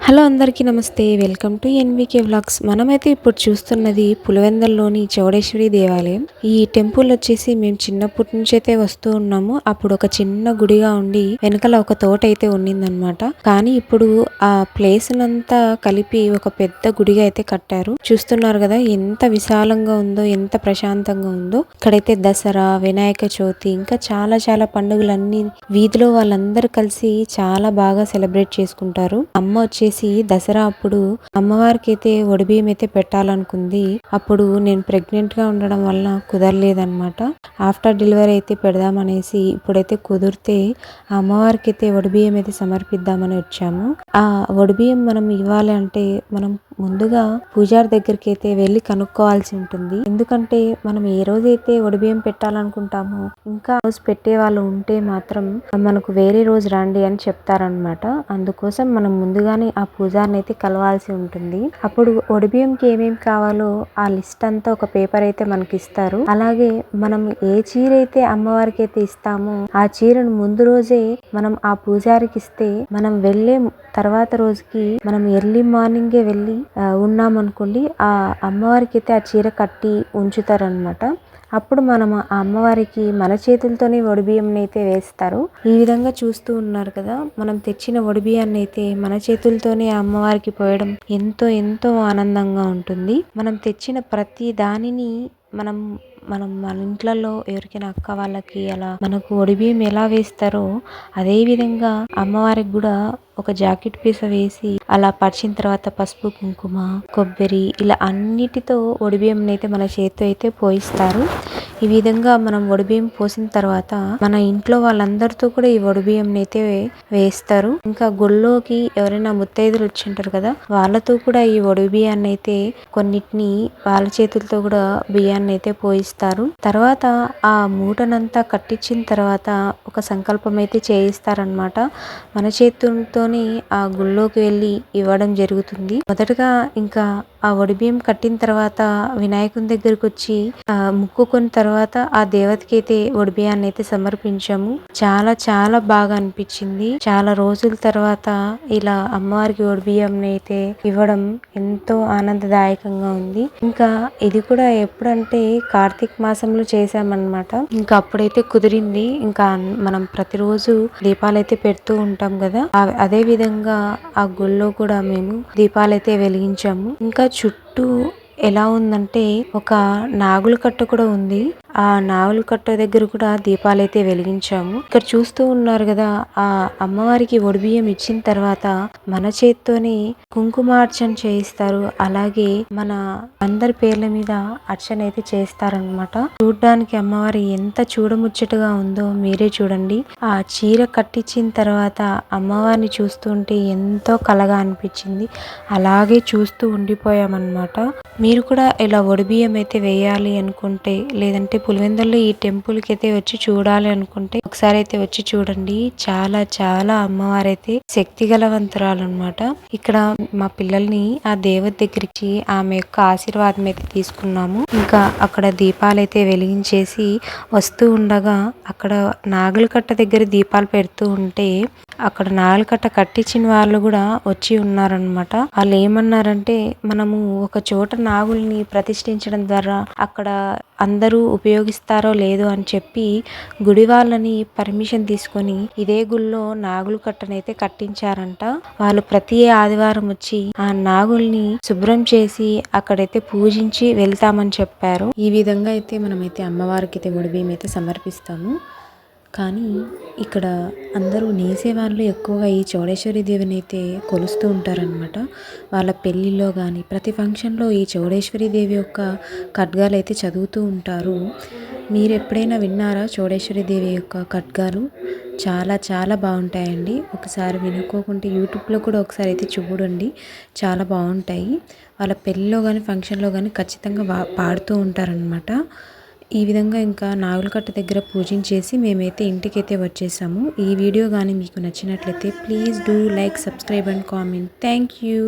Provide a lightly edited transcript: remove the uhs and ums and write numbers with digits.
Hello అందరికీ నమస్తే. Welcome to NVK vlogs. మనమైతే ఇప్పుడు చూస్తున్నది పులివెందుల్లోని చౌడేశ్వరి దేవాలయం. ఈ టెంపుల్ వచ్చేసి మేము చిన్నప్పటి నుంచి అయితే వస్తూ ఉన్నాము. అప్పుడు ఒక చిన్న గుడిగా ఉండి వెనకాల ఒక తోట అయితే ఉండిందనమాట. కానీ ఇప్పుడు ఆ ప్లేస్ నంతా కలిపి ఒక పెద్ద గుడిగా అయితే కట్టారు. చూస్తున్నారు కదా ఎంత విశాలంగా ఉందో, ఎంత ప్రశాంతంగా ఉందో. ఇక్కడైతే దసరా, వినాయక చవితి ఇంకా చాలా చాలా పండుగలన్నీ వీధిలో వాళ్ళందరూ కలిసి చాలా బాగా సెలబ్రేట్ చేసుకుంటారు. అమ్మ వచ్చేసి దసరా అప్పుడు అమ్మవారికి అయితే ఒడిబియ్యం అయితే పెట్టాలనుకుంది. అప్పుడు నేను ప్రెగ్నెంట్ గా ఉండడం వల్ల కుదరలేదన్నమాట. ఆఫ్టర్ డెలివరీ అయితే పెడదామనేసి ఇప్పుడైతే కుదిరితే ఆ అమ్మవారికి అయితే ఒడిబియ్యం అయితే సమర్పిద్దామని వచ్చాము. ఆ ఒడిబియ్యం మనం ఇవ్వాలి అంటే మనం ముందుగా పూజారి దగ్గరికి అయితే వెళ్ళి కనుక్కోవాల్సి ఉంటుంది. ఎందుకంటే మనం ఏ రోజైతే ఒడిబియ్యం పెట్టాలనుకుంటామో ఇంకా రోజు పెట్టే వాళ్ళు ఉంటే మాత్రం మనకు వేరే రోజు రండి అని చెప్తారనమాట. అందుకోసం మనం ముందుగానే ఆ పూజారిని అయితే కలవాల్సి ఉంటుంది. అప్పుడు ఒడిబియ్యంకి ఏమేమి కావాలో ఆ లిస్ట్ అంతా ఒక పేపర్ అయితే మనకి ఇస్తారు. అలాగే మనం ఏ చీర అయితే అమ్మవారికి అయితే ఇస్తామో ఆ చీరను ముందు రోజే మనం ఆ పూజారికి ఇస్తే మనం వెళ్ళే తర్వాత రోజుకి మనం ఎర్లీ మార్నింగే వెళ్ళి ఉన్నామనుకోండి ఆ అమ్మవారికి అయితే ఆ చీర కట్టి ఉంచుతారనమాట. అప్పుడు మనం ఆ అమ్మవారికి మన చేతులతోనే ఒడిబియ్యంని అయితే వేస్తారు. ఈ విధంగా చూస్తూ ఉన్నారు కదా, మనం తెచ్చిన ఒడిబియ్యాన్ని అయితే మన చేతులతోనే ఆ అమ్మవారికి పోయడం ఎంతో ఎంతో ఆనందంగా ఉంటుంది. మనం తెచ్చిన ప్రతి దానిని మనం మనం మన ఇంట్లలో ఎవరికైనా అక్క వాళ్ళకి అలా మనకు ఒడిబియ్యం ఎలా వేస్తారో అదే విధంగా అమ్మవారికి కూడా ఒక జాకెట్ పీస వేసి అలా పరిచిన తర్వాత పసుపు, కుంకుమ, కొబ్బరి ఇలా అన్నిటితో ఒడిబియ్యం అయితే మన చేతితో అయితే పోయిస్తారు. ఈ విధంగా మనం ఒడిబియ్యం పోసిన తర్వాత మన ఇంట్లో వాళ్ళందరితో కూడా ఈ ఒడిబియ్యం అయితే వేస్తారు. ఇంకా గుళ్ళోకి ఎవరైనా ముత్తైదులు వచ్చింటారు కదా, వాళ్ళతో కూడా ఈ ఒడిబియ్యాన్ని అయితే కొన్నిటిని వాళ్ళ చేతులతో కూడా బియ్యాన్ని అయితే పోయిస్తారు. తర్వాత ఆ మూటనంతా కట్టించిన తర్వాత ఒక సంకల్పం అయితే చేయిస్తారనమాట. మన చేతులతో ఆ గుళ్ళోకి వెళ్ళి ఇవ్వడం జరుగుతుంది. మొదటగా ఇంకా ఆ ఒడిబియ్యం కట్టిన తర్వాత వినాయకుని దగ్గరకు వచ్చి ముక్కుకొని తర్వాత ఆ దేవతకి అయితే ఒడిబియ్యాన్ని అయితే సమర్పించాము. చాలా చాలా బాగా అనిపించింది. చాలా రోజుల తర్వాత ఇలా అమ్మవారికి ఒడిబియ్యం అయితే ఇవ్వడం ఎంతో ఆనందదాయకంగా ఉంది. ఇంకా ఇది కూడా ఎప్పుడంటే కార్తీక మాసంలో చేసామన్నమాట. ఇంకా అప్పుడైతే కుదిరింది. ఇంకా మనం ప్రతిరోజు దీపాలైతే పెడుతూ ఉంటాం కదా, అదే విధంగా ఆ గుళ్ళో కూడా మేము దీపాలైతే వెలిగించాము. ఇంకా చుట్టూ ఎలా ఉందంటే ఒక నాగుల కట్ట కూడా ఉంది. ఆ నాగుల కట్ట దగ్గర కూడా దీపాలైతే వెలిగించాము. ఇక్కడ చూస్తూ ఉన్నారు కదా, ఆ అమ్మవారికి ఒడిబియ్యం ఇచ్చిన తర్వాత మన చేత్తోనే కుంకుమార్చన చేయిస్తారు. అలాగే మన అందరి పేర్ల మీద అర్చన అయితే చేస్తారనమాట. చూడ్డానికి అమ్మవారి ఎంత చూడముచ్చటగా ఉందో మీరే చూడండి. ఆ చీర కట్టించిన తర్వాత అమ్మవారిని చూస్తుంటే ఎంతో కలగా అనిపించింది. అలాగే చూస్తూ ఉండిపోయామన్నమాట. మీరు కూడా ఇలా ఒడిబియ్యం అయితే వేయాలి అనుకుంటే, లేదంటే పులివెందుల్లో ఈ టెంపుల్కి అయితే వచ్చి చూడాలి అనుకుంటే ఒకసారి అయితే వచ్చి చూడండి. చాలా చాలా అమ్మవారైతే శక్తి గలవంతురాలు అనమాట. ఇక్కడ మా పిల్లల్ని ఆ దేవత దగ్గరికి ఆమె యొక్క ఆశీర్వాదం అయితే తీసుకున్నాము. ఇంకా అక్కడ దీపాలైతే వెలిగించేసి వస్తూ ఉండగా అక్కడ నాగుల కట్ట దగ్గర దీపాలు పెడుతూ ఉంటే అక్కడ నాగుల కట్ట కట్టించిన వాళ్ళు కూడా వచ్చి ఉన్నారనమాట. వాళ్ళు ఏమన్నారంటే, మనము ఒక చోట నాగుల్ని ప్రతిష్ఠించడం ద్వారా అక్కడ అందరూ ఉపయోగిస్తారో లేదో అని చెప్పి గుడి వాళ్ళని పర్మిషన్ తీసుకొని ఇదే గుళ్ళో నాగుల కట్టనైతే కట్టించారంట. వాళ్ళు ప్రతి ఆదివారం వచ్చి ఆ నాగుల్ని శుభ్రం చేసి అక్కడైతే పూజించి వెళ్తామని చెప్పారు. ఈ విధంగా అయితే మనమైతే అమ్మవారికి అయితే ఒడిబియ్యం అయితే సమర్పిస్తాము. కానీ ఇక్కడ అందరూ నేసేవాళ్ళు ఎక్కువగా ఈ చౌడేశ్వరి దేవిని అయితే కొలుస్తూ ఉంటారనమాట. వాళ్ళ పెళ్ళిలో కానీ ప్రతి ఫంక్షన్లో ఈ చౌడేశ్వరి దేవి యొక్క ఖడ్గాలు అయితే చదువుతూ ఉంటారు. మీరు ఎప్పుడైనా విన్నారా చౌడేశ్వరి దేవి యొక్క ఖడ్గాలు? చాలా చాలా బాగుంటాయండి. ఒకసారి వినుకోకుంటే యూట్యూబ్లో కూడా ఒకసారి అయితే చూడండి, చాలా బాగుంటాయి. వాళ్ళ పెళ్ళిలో కానీ ఫంక్షన్లో కానీ ఖచ్చితంగా పాడుతూ ఉంటారనమాట. ఈ విధంగా ఇంకా నాగులకట్ట దగ్గర పూజించేసి మేమైతే ఇంటికైతే వచ్చేసాము. ఈ వీడియో కానీ మీకు నచ్చినట్లయితే please do like, subscribe and comment. Thank you.